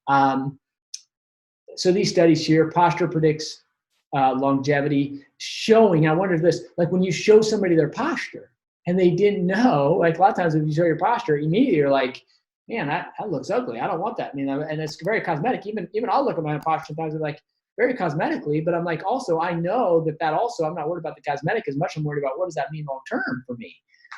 So these studies here, posture predicts longevity, showing, I wonder if this, like when you show somebody their posture and they didn't know, like a lot of times if you show your posture, immediately you're like, man, that looks ugly. I don't want that. I mean, and it's very cosmetic. Even I'll look at my posture sometimes and like very cosmetically, but I'm like, also, I know that also, I'm not worried about the cosmetic as much. I'm worried about what does that mean long-term for me?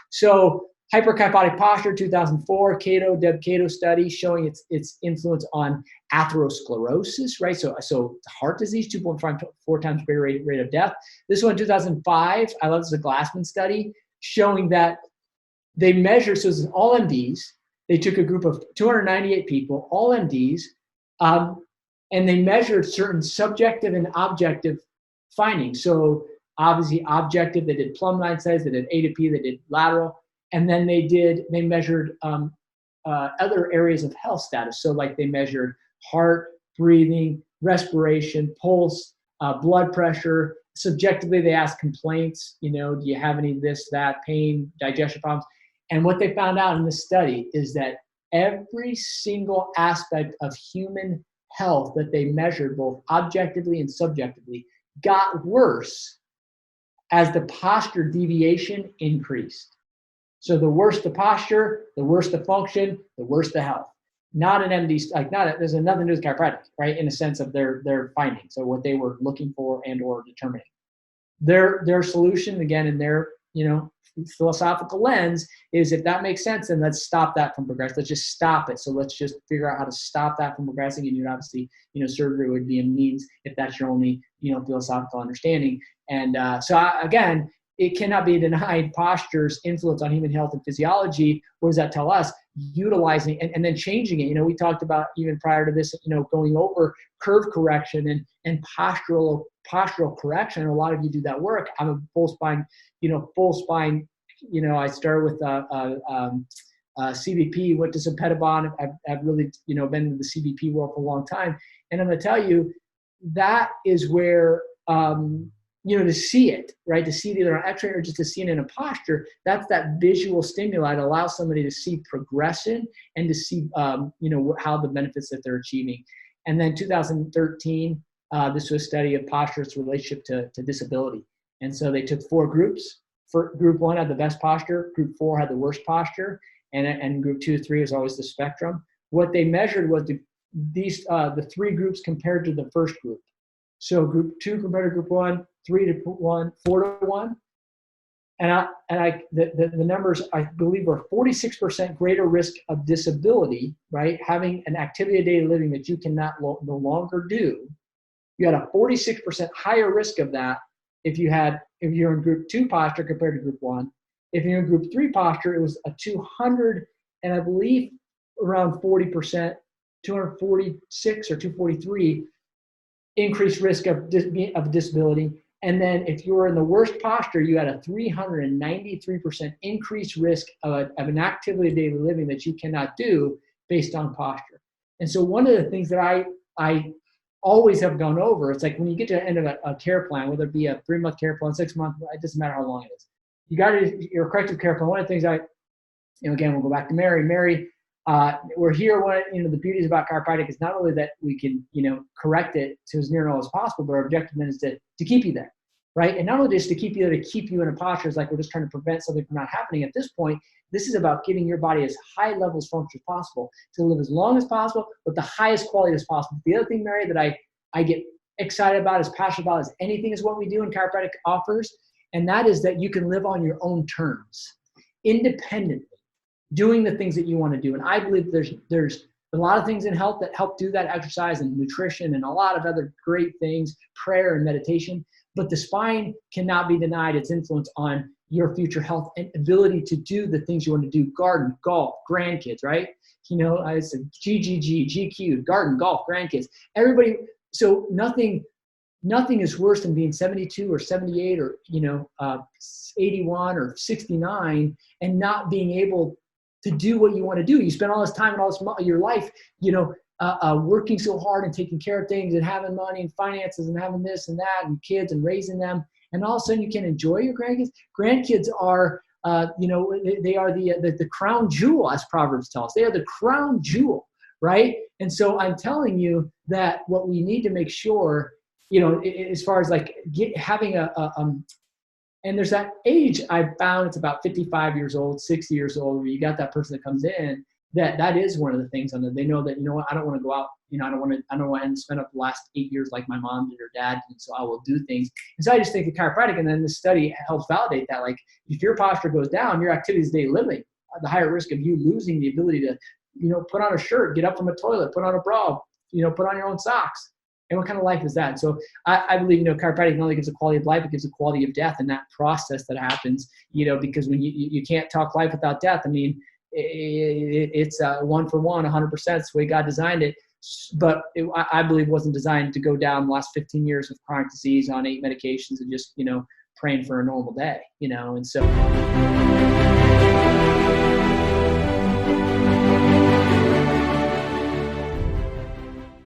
So hyperkyphotic posture, 2004, Deb Cato study showing its influence on atherosclerosis, right? So heart disease, 2.4 times greater rate of death. This one, 2005, I love this, a Glassman study showing that they measured, so it's all MDs. They took a group of 298 people, all MDs, and they measured certain subjective and objective findings. So obviously objective, they did plumb line size, they did A to P, they did lateral, and then they measured other areas of health status. So like they measured heart, breathing, respiration, pulse, blood pressure. Subjectively, they asked complaints, do you have any this, that, pain, digestion problems? And what they found out in this study is that every single aspect of human health that they measured, both objectively and subjectively, got worse as the posture deviation increased. So the worse the posture, the worse the function, the worse the health. Not an MD, there's nothing to do with chiropractic, right? In a sense of their findings, so what they were looking for and or determining. Their solution, again, in their philosophical lens, is if that makes sense, then let's stop that from progressing. Let's just stop it. So let's just figure out how to stop that from progressing. And obviously, surgery would be a means if that's your only, philosophical understanding. And again, it cannot be denied posture's influence on human health and physiology. What does that tell us? Utilizing and then changing it. We talked about even prior to this, going over curve correction and postural correction. A lot of you do that work. I'm a full spine, I started with CBP, went to some Pedibond. I've really, been in the CBP world for a long time. And I'm going to tell you, that is where, to see it, right? To see it either on x-ray or just to see it in a posture, that's that visual stimuli that allows somebody to see progression and to see, how the benefits that they're achieving. And then 2013, this was a study of posture's relationship to disability. And so they took 4 groups. Group 1 had the best posture, group 4 had the worst posture, and group 2 to 3 is always the spectrum. What they measured was the 3 groups compared to the first group. So group 2 compared to group 1, 3 to 1, 4 to 1. And the numbers, I believe, were 46% greater risk of disability, right? Having an activity of daily living that you cannot no longer do. You had a 46% higher risk of that if you're in group 2 posture compared to group 1. If you're in group 3 posture, it was a 200, and I believe around 40%, 246 or 243 increased risk of disability. And then if you were in the worst posture, you had a 393% increased risk of an activity of daily living that you cannot do based on posture. And so one of the things that I always have gone over, it's like when you get to the end of a care plan, whether it be a 3-month care plan, 6 month, it doesn't matter how long it is. You got your corrective care plan. One of the things again, we'll go back to Mary. We're here when, the beauties about chiropractic is not only that we can, correct it to as near normal as possible, but our objective then is to keep you there, right? And not only just to keep you there, to keep you in a posture, it's like we're just trying to prevent something from not happening. At this point, this is about getting your body as high levels of function as possible to live as long as possible with the highest quality as possible. The other thing, Mary, that I get excited about, as passionate about as anything is what we do in chiropractic offers, and that is that you can live on your own terms, independently, doing the things that you want to do. And I believe there's a lot of things in health that help do that, exercise and nutrition and a lot of other great things, prayer and meditation. But the spine cannot be denied its influence on your future health and ability to do the things you want to do: garden, golf, grandkids, right? I said GGG, GQ, garden, golf, grandkids, everybody. So nothing is worse than being 72 or 78 or, 81 or 69 and not being able to do what you want to do. You spend all this time and all this your life, working so hard and taking care of things and having money and finances and having this and that and kids and raising them. And all of a sudden you can enjoy your grandkids. Grandkids are, they are the crown jewel, as Proverbs tell us. They are the crown jewel, right? And so I'm telling you that what we need to make sure, as far as like having and there's that age I found, it's about 55 years old, 60 years old, where you got that person that comes in, that is one of the things on that. They know that, what, I don't want to go out, I don't want to spend up the last 8 years like my mom did or dad did, so I will do things. And so I just think the chiropractic, and then the study helps validate that. Like, if your posture goes down, your activities of daily living, the higher risk of you losing the ability to, put on a shirt, get up from a toilet, put on a bra, put on your own socks. And what kind of life is that? So I believe, chiropractic not only gives a quality of life, it gives a quality of death, and that process that happens, because when you can't talk life without death. I mean, it's 1 for 1, 100%. It's the way God designed it. But I believe it wasn't designed to go down the last 15 years of chronic disease on 8 medications and just, praying for a normal day, and so.